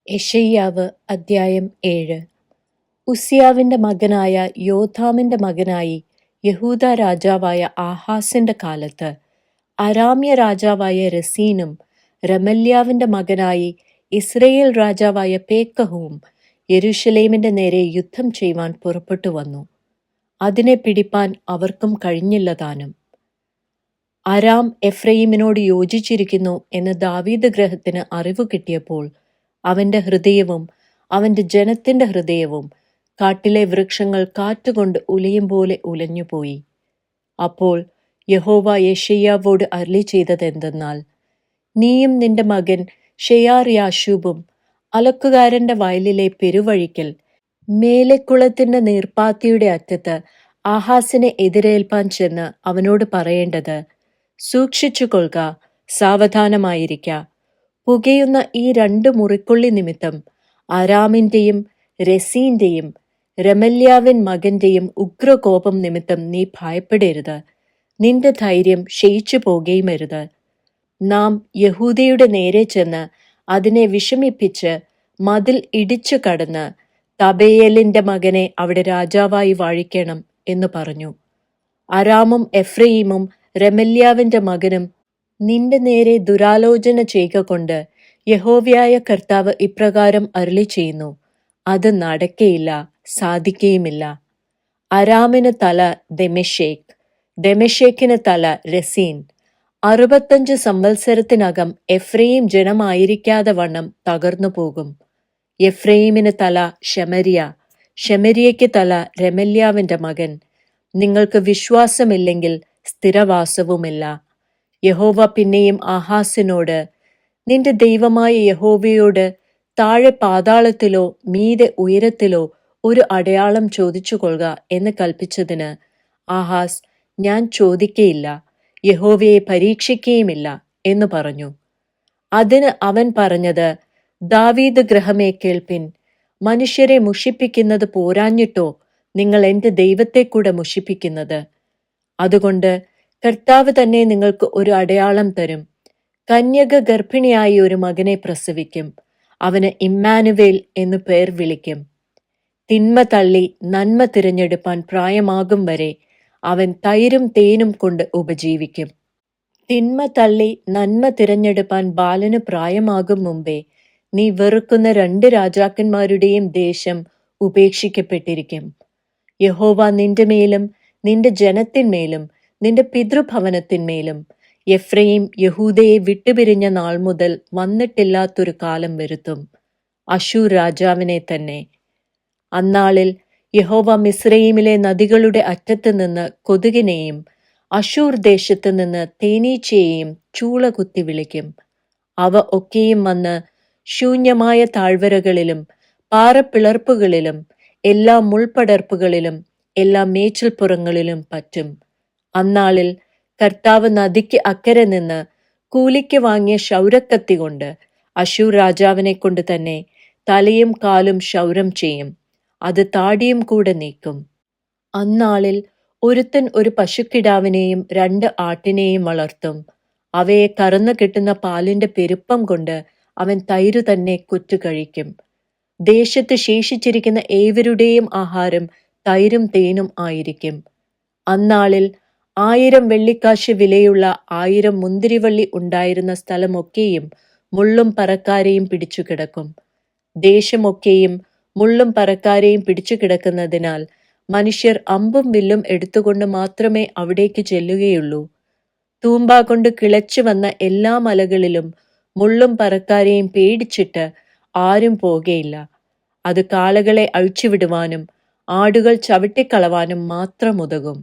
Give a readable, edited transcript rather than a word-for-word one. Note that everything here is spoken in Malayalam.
യെശയ്യാവ് അദ്ധ്യായം 7. ഉസ്സിയാവിന്റെ മകനായ യോഥാമിന്റെ മകനായി യഹൂദാ രാജാവായ ആഹാസിന്റെ കാലത്ത് അരാമ്യ രാജാവായ രസീനും രമല്യാവിന്റെ മകനായി ഇസ്രയേൽ രാജാവായ പേക്കഹുവും യെരൂശലേമിന്റെ നേരെ യുദ്ധം ചെയ്യുവാൻ പുറപ്പെട്ടു വന്നു. അതിനെ പിടിപ്പാൻ അവർക്കും കഴിഞ്ഞില്ല താനും. അരാം എഫ്രയീമിനോട് യോജിച്ചിരിക്കുന്നു എന്ന് ദാവീദ് ഗൃഹത്തിന് അറിവ് കിട്ടിയപ്പോൾ അവന്റെ ഹൃദയവും അവന്റെ ജനത്തിന്റെ ഹൃദയവും കാട്ടിലെ വൃക്ഷങ്ങൾ കാറ്റുകൊണ്ട് ഉലയും പോലെ ഉലഞ്ഞുപോയി. അപ്പോൾ യഹോവ യെശയ്യാവോട് അരുളി ചെയ്തതെന്തെന്നാൽ, നീയും നിന്റെ മകൻ ഷെയാർയാശൂബും അലക്കുകാരന്റെ വയലിലെ പെരുവഴിക്കൽ മേലെക്കുളത്തിന്റെ നീർപ്പാത്തിയുടെ അറ്റത്ത് ആഹാസിനെ എതിരേൽപ്പാൻ ചെന്ന് അവനോട് പറയേണ്ടത്, സൂക്ഷിച്ചുകൊള്ളുക, സാവധാനമായിരിക്ക. പുകയുന്ന ഈ 2 മുറിക്കൊള്ളി നിമിത്തം അരാമിന്റെയും രസീന്റെയും രമല്യാവിൻ മകന്റെയും ഉഗ്രകോപം നിമിത്തം നീ ഭയപ്പെടരുത്. നിന്റെ ധൈര്യം ക്ഷയിച്ചു പോകുകയുമരുത്. നാം യഹൂദയുടെ നേരെ ചെന്ന് അതിനെ വിഷമിപ്പിച്ച് മതിൽ ഇടിച്ചു കടന്ന് തബേയലിന്റെ മകനെ അവിടെ രാജാവായി വാഴിക്കണം എന്ന് പറഞ്ഞു. അരാമും എഫ്രയീമും രമല്യാവിന്റെ മകനും നിന്റെ നേരെ ദുരാലോചന ചെയ്യുക കൊണ്ട് യഹോവയായ കർത്താവ് ഇപ്രകാരം അരുളി ചെയ്യുന്നു, അത് നടക്കയില്ല, സാധിക്കുകയുമില്ല. അരാമിന് തല ദെമെശേക്ക്, ദെമെശേക്കിന് തല രസീൻ. 65 സംവത്സരത്തിനകം എഫ്രയീം ജനമായിരിക്കാതെ വണ്ണം തകർന്നു പോകും. എഫ്രയീമിന് തല ശമരിയ, ശമരിയയ്ക്ക് തല രമല്യാവിന്റെ മകൻ. നിങ്ങൾക്ക് വിശ്വാസമില്ലെങ്കിൽ സ്ഥിരവാസവുമില്ല. യഹോവ പിന്നെയും ആഹാസിനോട്, നിന്റെ ദൈവമായ യഹോവയോട് താഴെ പാതാളത്തിലോ മീതെ ഉയരത്തിലോ ഒരു അടയാളം ചോദിച്ചു കൊള്ളുക എന്ന് കൽപ്പിച്ചതിന് ആഹാസ്, ഞാൻ ചോദിക്കയില്ല, യഹോവയെ പരീക്ഷിക്കുകയുമില്ല എന്ന് പറഞ്ഞു. അതിന് അവൻ പറഞ്ഞത്, ദാവീദ് ഗൃഹമേ കേൾപ്പിൻ. മനുഷ്യരെ മുഷിപ്പിക്കുന്നത് പോരാഞ്ഞിട്ടോ നിങ്ങൾ എന്റെ ദൈവത്തെ കൂടെ മുഷിപ്പിക്കുന്നത്? അതുകൊണ്ട് കർത്താവ് തന്നെ നിങ്ങൾക്ക് ഒരു അടയാളം തരും. കന്യക ഗർഭിണിയായി ഒരു മകനെ പ്രസവിക്കും. അവന് ഇമ്മാനുവേൽ എന്നു പേർ വിളിക്കും. തിന്മ തള്ളി നന്മ തിരഞ്ഞെടുപ്പാൻ പ്രായമാകും വരെ അവൻ തൈരും തേനും കൊണ്ട് ഉപജീവിക്കും. തിന്മ തള്ളി നന്മ തിരഞ്ഞെടുപ്പാൻ ബാലന് പ്രായമാകും മുമ്പേ നീ വെറുക്കുന്ന 2 രാജാക്കന്മാരുടെയും ദേശം ഉപേക്ഷിക്കപ്പെട്ടിരിക്കും. യഹോവ നിന്റെ മേലും നിന്റെ ജനത്തിന്മേലും നിന്റെ പിതൃഭവനത്തിന്മേലും എഫ്രയീം യഹൂദയെ വിട്ടുപിരിഞ്ഞ നാൾ മുതൽ വന്നിട്ടില്ലാത്തൊരു കാലം വരുത്തും, അശൂർ രാജാവിനെ തന്നെ. അന്നാളിൽ യഹോവ മിസ്രയീമിലെ നദികളുടെ അറ്റത്ത് നിന്ന് കൊതുകിനെയും അശൂർ ദേശത്ത് നിന്ന് തേനീച്ചയെയും ചൂള കുത്തി വിളിക്കും. അവ ഒക്കെയും വന്ന് ശൂന്യമായ താഴ്വരകളിലും പാറപ്പിളർപ്പുകളിലും എല്ലാ മുൾപടർപ്പുകളിലും എല്ലാ മേച്ചിൽപ്പുറങ്ങളിലും പറ്റും. അന്നാളിൽ കർത്താവ് നദിക്ക് അക്കരെ നിന്ന് കൂലിക്ക് വാങ്ങിയ ക്ഷൗരക്കത്തി കൊണ്ട് അശൂർ രാജാവിനെ കൊണ്ട് തന്നെ തലയും കാലും ക്ഷൗരം ചെയ്യും. അത് താടിയും കൂടെ നീക്കും. അന്നാളിൽ ഒരുത്തൻ ഒരു പശുക്കിടാവിനെയും 2 ആട്ടിനെയും വളർത്തും. അവയെ കറന്നു കിട്ടുന്ന പാലിന്റെ പെരുപ്പം കൊണ്ട് അവൻ തൈരു തന്നെ കൊറ്റു കഴിക്കും. ദേശത്ത് ശേഷിച്ചിരിക്കുന്ന ഏവരുടെയും ആഹാരം തൈരും തേനും ആയിരിക്കും. അന്നാളിൽ 1000 വെള്ളിക്കാശ് വിലയുള്ള 1000 മുന്തിരിവള്ളി ഉണ്ടായിരുന്ന സ്ഥലമൊക്കെയും മുള്ളും പറക്കാരെയും പിടിച്ചു കിടക്കും. ദേശമൊക്കെയും മുള്ളും പറക്കാരെയും പിടിച്ചു കിടക്കുന്നതിനാൽ മനുഷ്യർ അമ്പും വില്ലും എടുത്തുകൊണ്ട് മാത്രമേ അവിടേക്ക് ചെല്ലുകയുള്ളൂ. തൂമ്പ കൊണ്ട് കിളച്ചു വന്ന എല്ലാ മലകളിലും മുള്ളും പറക്കാരെയും പേടിച്ചിട്ട് ആരും പോകയില്ല. അത് കാളകളെ അഴിച്ചുവിടുവാനും ആടുകൾ ചവിട്ടിക്കളവാനും മാത്രം ഉതകും.